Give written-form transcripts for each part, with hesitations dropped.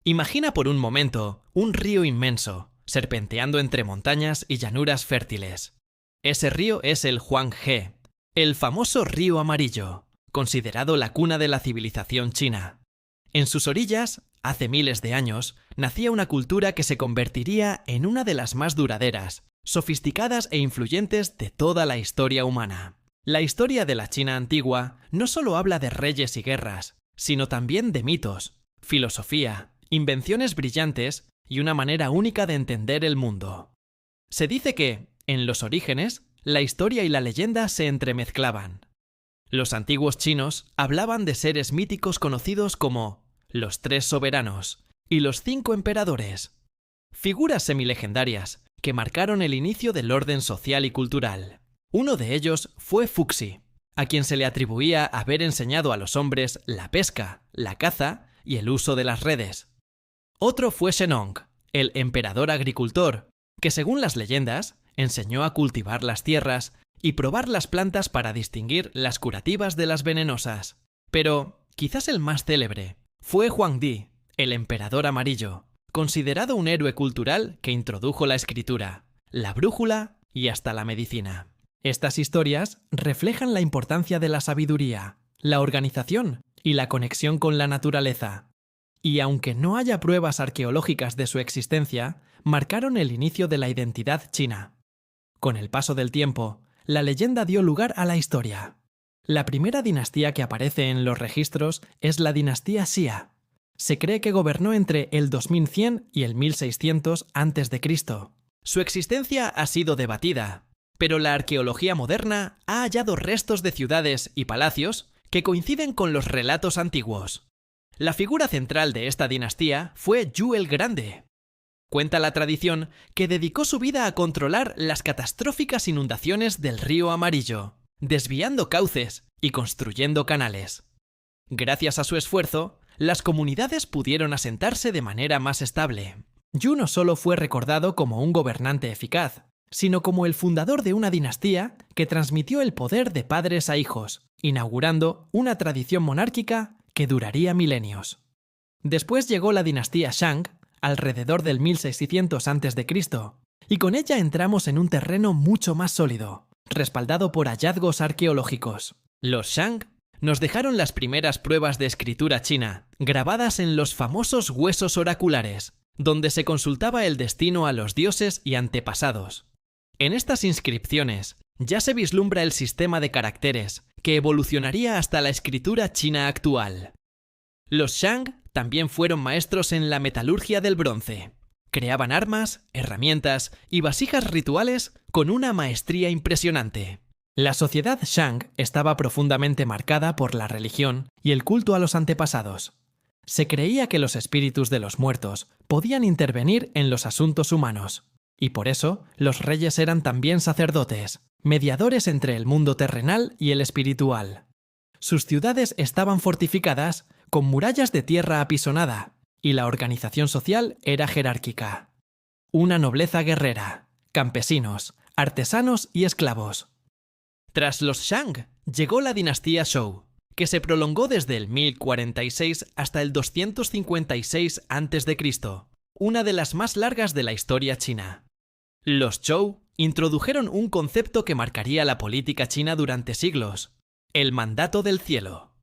Imagina por un momento un río inmenso, serpenteando entre montañas y llanuras fértiles. Ese río es el Huanghe, el famoso río amarillo, considerado la cuna de la civilización china. En sus orillas, hace miles de años, nacía una cultura que se convertiría en una de las más duraderas, sofisticadas e influyentes de toda la historia humana. La historia de la China antigua no solo habla de reyes y guerras, sino también de mitos, filosofía, invenciones brillantes y una manera única de entender el mundo. Se dice que, en los orígenes, la historia y la leyenda se entremezclaban. Los antiguos chinos hablaban de seres míticos conocidos como los 3 soberanos y los 5 emperadores, figuras semilegendarias que marcaron el inicio del orden social y cultural. Uno de ellos fue Fuxi, a quien se le atribuía haber enseñado a los hombres la pesca, la caza y el uso de las redes. Otro fue Shennong, el emperador agricultor, que según las leyendas enseñó a cultivar las tierras y probar las plantas para distinguir las curativas de las venenosas. Pero quizás el más célebre fue Huangdi, el emperador amarillo, considerado un héroe cultural que introdujo la escritura, la brújula y hasta la medicina. Estas historias reflejan la importancia de la sabiduría, la organización y la conexión con la naturaleza. Y aunque no haya pruebas arqueológicas de su existencia, marcaron el inicio de la identidad china. Con el paso del tiempo, la leyenda dio lugar a la historia. La primera dinastía que aparece en los registros es la dinastía Xia. Se cree que gobernó entre el 2100 y el 1600 a.C. Su existencia ha sido debatida, pero la arqueología moderna ha hallado restos de ciudades y palacios que coinciden con los relatos antiguos. La figura central de esta dinastía fue Yu el Grande. Cuenta la tradición que dedicó su vida a controlar las catastróficas inundaciones del río Amarillo, desviando cauces y construyendo canales. Gracias a su esfuerzo, las comunidades pudieron asentarse de manera más estable. Yu no solo fue recordado como un gobernante eficaz, sino como el fundador de una dinastía que transmitió el poder de padres a hijos, inaugurando una tradición monárquica que duraría milenios. Después llegó la dinastía Shang, alrededor del 1600 a.C., y con ella entramos en un terreno mucho más sólido, respaldado por hallazgos arqueológicos. Los Shang nos dejaron las primeras pruebas de escritura china, grabadas en los famosos huesos oraculares, donde se consultaba el destino a los dioses y antepasados. En estas inscripciones ya se vislumbra el sistema de caracteres que evolucionaría hasta la escritura china actual. Los Shang también fueron maestros en la metalurgia del bronce. Creaban armas, herramientas y vasijas rituales con una maestría impresionante. La sociedad Shang estaba profundamente marcada por la religión y el culto a los antepasados. Se creía que los espíritus de los muertos podían intervenir en los asuntos humanos, y por eso los reyes eran también sacerdotes, mediadores entre el mundo terrenal y el espiritual. Sus ciudades estaban fortificadas con murallas de tierra apisonada, y la organización social era jerárquica. Una nobleza guerrera, campesinos, artesanos y esclavos. Tras los Shang llegó la dinastía Zhou, que se prolongó desde el 1046 hasta el 256 a.C., una de las más largas de la historia china. Los Zhou introdujeron un concepto que marcaría la política china durante siglos: el mandato del cielo.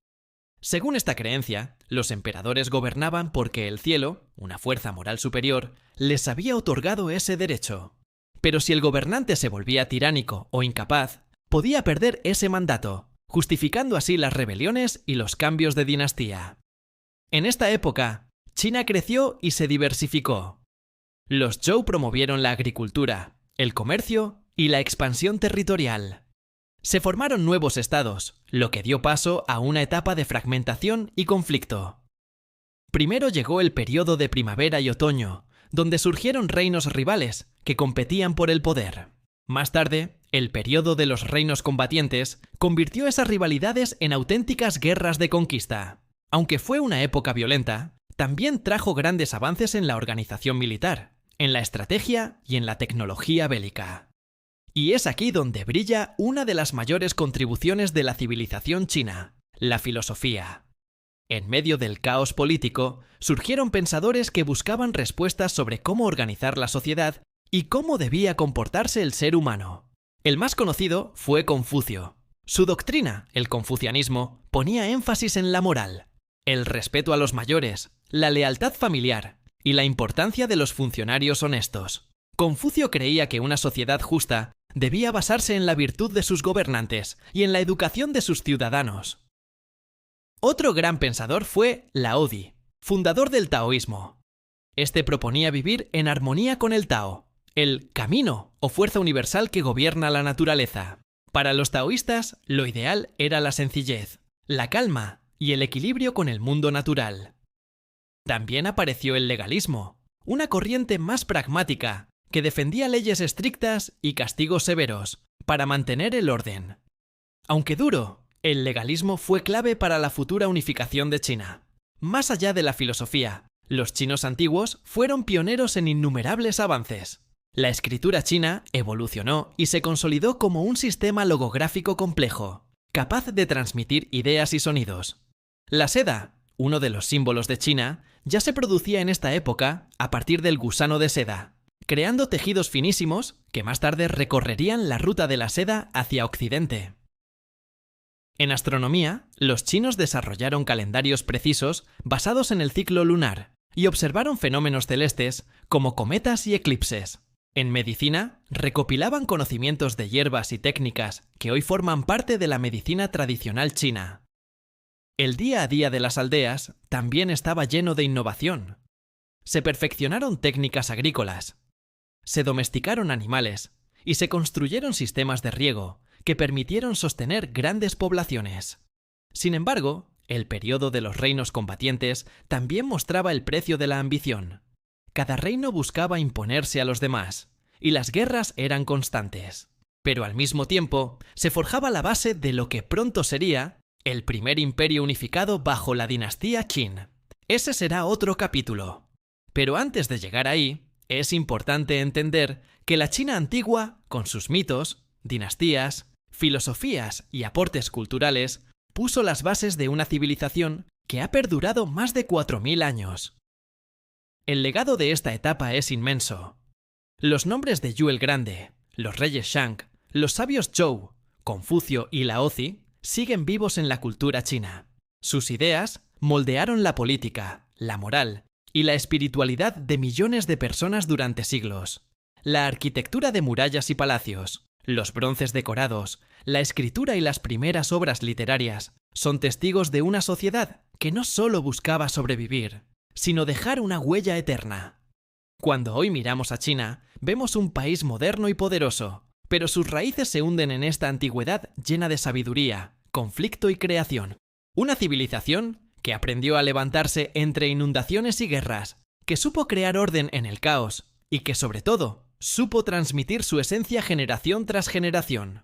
Según esta creencia, los emperadores gobernaban porque el cielo, una fuerza moral superior, les había otorgado ese derecho. Pero si el gobernante se volvía tiránico o incapaz, podía perder ese mandato, justificando así las rebeliones y los cambios de dinastía. En esta época, China creció y se diversificó. Los Zhou promovieron la agricultura, el comercio y la expansión territorial. Se formaron nuevos estados, lo que dio paso a una etapa de fragmentación y conflicto. Primero llegó el periodo de primavera y otoño, donde surgieron reinos rivales que competían por el poder. Más tarde, el periodo de los reinos combatientes convirtió esas rivalidades en auténticas guerras de conquista. Aunque fue una época violenta, también trajo grandes avances en la organización militar, en la estrategia y en la tecnología bélica. Y es aquí donde brilla una de las mayores contribuciones de la civilización china: la filosofía. En medio del caos político, surgieron pensadores que buscaban respuestas sobre cómo organizar la sociedad y cómo debía comportarse el ser humano. El más conocido fue Confucio. Su doctrina, el confucianismo, ponía énfasis en la moral, el respeto a los mayores, la lealtad familiar y la importancia de los funcionarios honestos. Confucio creía que una sociedad justa debía basarse en la virtud de sus gobernantes y en la educación de sus ciudadanos. Otro gran pensador fue Lao Di, fundador del taoísmo. Este proponía vivir en armonía con el Tao, el camino o fuerza universal que gobierna la naturaleza. Para los taoístas, lo ideal era la sencillez, la calma y el equilibrio con el mundo natural. También apareció el legalismo, una corriente más pragmática que defendía leyes estrictas y castigos severos para mantener el orden. Aunque duro, el legalismo fue clave para la futura unificación de China. Más allá de la filosofía, los chinos antiguos fueron pioneros en innumerables avances. La escritura china evolucionó y se consolidó como un sistema logográfico complejo, capaz de transmitir ideas y sonidos. La seda, uno de los símbolos de China, ya se producía en esta época a partir del gusano de seda, creando tejidos finísimos que más tarde recorrerían la ruta de la seda hacia Occidente. En astronomía, los chinos desarrollaron calendarios precisos basados en el ciclo lunar y observaron fenómenos celestes como cometas y eclipses. En medicina, recopilaban conocimientos de hierbas y técnicas que hoy forman parte de la medicina tradicional china. El día a día de las aldeas también estaba lleno de innovación. Se perfeccionaron técnicas agrícolas, se domesticaron animales y se construyeron sistemas de riego que permitieron sostener grandes poblaciones. Sin embargo, el periodo de los reinos combatientes también mostraba el precio de la ambición. Cada reino buscaba imponerse a los demás, y las guerras eran constantes. Pero al mismo tiempo, se forjaba la base de lo que pronto sería el primer imperio unificado bajo la dinastía Qin. Ese será otro capítulo. Pero antes de llegar ahí, es importante entender que la China antigua, con sus mitos, dinastías, filosofías y aportes culturales, puso las bases de una civilización que ha perdurado más de 4000 años. El legado de esta etapa es inmenso. Los nombres de Yu el Grande, los reyes Shang, los sabios Zhou, Confucio y Laozi siguen vivos en la cultura china. Sus ideas moldearon la política, la moral y la espiritualidad de millones de personas durante siglos. La arquitectura de murallas y palacios, los bronces decorados, la escritura y las primeras obras literarias son testigos de una sociedad que no solo buscaba sobrevivir, sino dejar una huella eterna. Cuando hoy miramos a China, vemos un país moderno y poderoso, pero sus raíces se hunden en esta antigüedad llena de sabiduría, conflicto y creación. Una civilización que aprendió a levantarse entre inundaciones y guerras, que supo crear orden en el caos y que, sobre todo, supo transmitir su esencia generación tras generación.